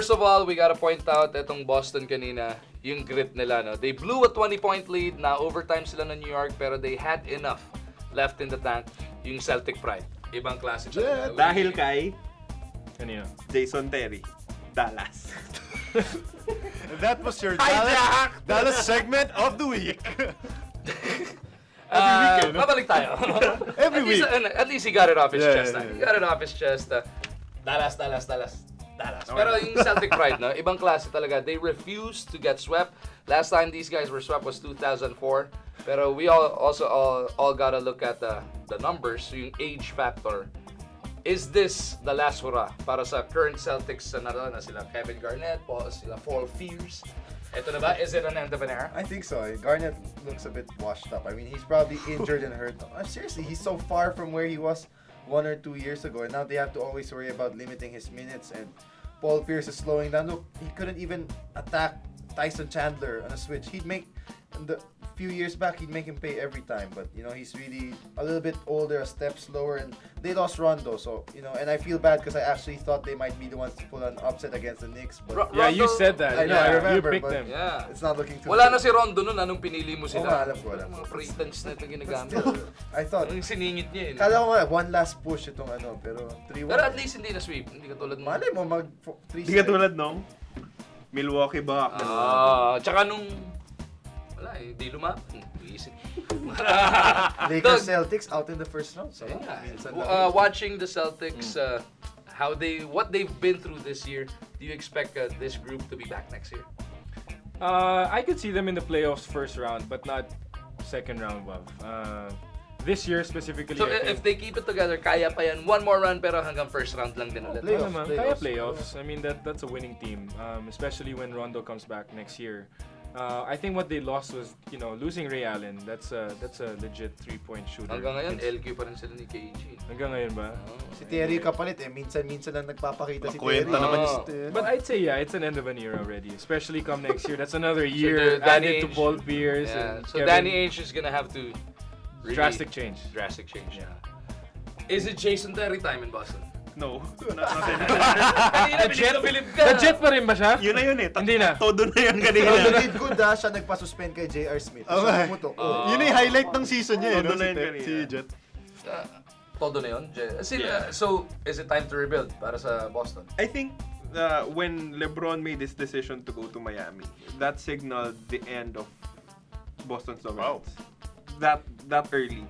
first of all, we gotta point out itong Boston kanina, yung grit nila, no? They blew a 20-point lead, na overtime sila ng New York, pero they had enough left in the tank, yung Celtic pride. Ibang klase talaga. Dahil kay Kanino? Jason Terry, Dallas. That was your Dallas segment of the week. Every weekend, no? Babalik tayo. Every week. At least he got it off his chest. Yeah. He got it off his chest. Dallas. Pero yung Celtic pride, no? Ibang klase talaga. They refused to get swept. Last time these guys were swept was 2004. Pero we all gotta look at the numbers, yung age factor. Is this the last hurrah para sa current Celtics na sila Kevin Garnett, sila Paul Pierce? Ito na ba? Is it an end of an era? I think so. Garnett looks a bit washed up. I mean, he's probably injured and hurt. Seriously, he's so far from where he was 1 or 2 years ago, and now they have to always worry about limiting his minutes. And Paul Pierce is slowing down. Look, he couldn't even attack Tyson Chandler on a switch. He'd make the few years back, he'd make him pay every time. But you know, he's really a little bit older, a step slower, and they lost Rondo. So you know, and I feel bad because I actually thought they might be the ones to pull an upset against the Knicks. But Yeah, you said that. I know, I remember, You picked but them. Yeah. it's not looking too Wala good. na si Rondo nun, anong pinili mo Oo sila? nga, alam ko. Mga pretense na ito ginagamit. Still, I thought, Anong siningit niya kala ko nga, one last push itong ano, pero 3-1. Pero at least hindi na sweep. Hindi katulad mo. Malay mo, mag 3 Di ka tulad nung Milwaukee Bucks. Tsaka nung wala di lumaban. Iisip. Lakers Celtics out in the first round. So, Yeah. minsan lang. Watching the Celtics, what they've been through this year, do you expect this group to be back next year? I could see them in the playoffs first round, but not second round, Bob. This year specifically, So I if think, they keep it together, kaya pa yan. One more run pero hanggang first round lang din ulit. Playoffs. naman, kaya playoffs. I mean, that's a winning team, especially when Rondo comes back next year. I think what they lost was, losing Ray Allen. That's a legit 3-point shooter. Hanggang ngayon, LQ pa rin sila ni KG. Hanggang ngayon ba? Si Terry kapalit minsan lang nagpapakita si Terry. Kwenta naman Oh. yung But I'd say, it's an end of an era already. Especially come next year. That's another So year the Danny added to Ainge- Paul Pierce. Yeah. And So Kevin. Danny Ainge is gonna have to really Drastic change. Drastic change. Yeah. Is it Jason Terry time in Boston? No. Not Kanina Philip ka. Legit pa rin ba siya? Yun na yun eh. Hindi na. Todo na yun Pero kanina. did good siya nagpa-suspend kay J.R. Smith. Okay. Siya pumutok. Yun yung highlight ng season niya, Todo no? na yun kanina. Si Jet. Todo na yun. So, is it time to rebuild para sa Boston? I think when LeBron made his decision to go to Miami, that signaled the end of Boston's dominance. That early.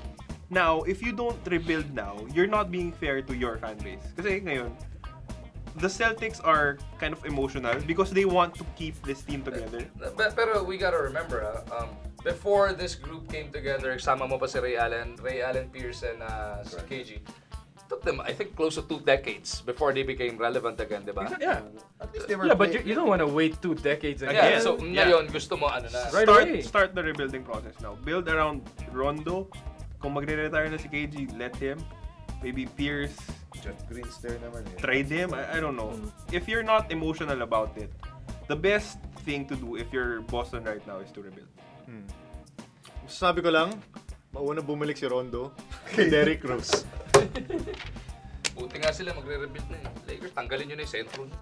Now, if you don't rebuild now, you're not being fair to your fan base. Kasi ngayon, the Celtics are kind of emotional because they want to keep this team together. Pero we gotta remember, before this group came together, sama mo pa si Ray Allen, Pierce, and si KG. Took them, I think, close to 2 decades before they became relevant again, di ba? Yeah. At least they were Yeah, but you don't want to wait 2 decades Yeah, again. so ngayon, gusto mo, ano na. Right away. Start the rebuilding process now. Build around Rondo. Kung magre-retire na si KG, let him. Maybe Pierce, Jeff Green's there naman eh. trade him. I don't know. If you're not emotional about it, the best thing to do if you're Boston right now is to rebuild. Sabi ko lang, mauna bumalik si Rondo kay Derrick Rose. Buti nga sila, magre-rebuild na eh. Lakers, tanggalin nyo na yung sentro nyo.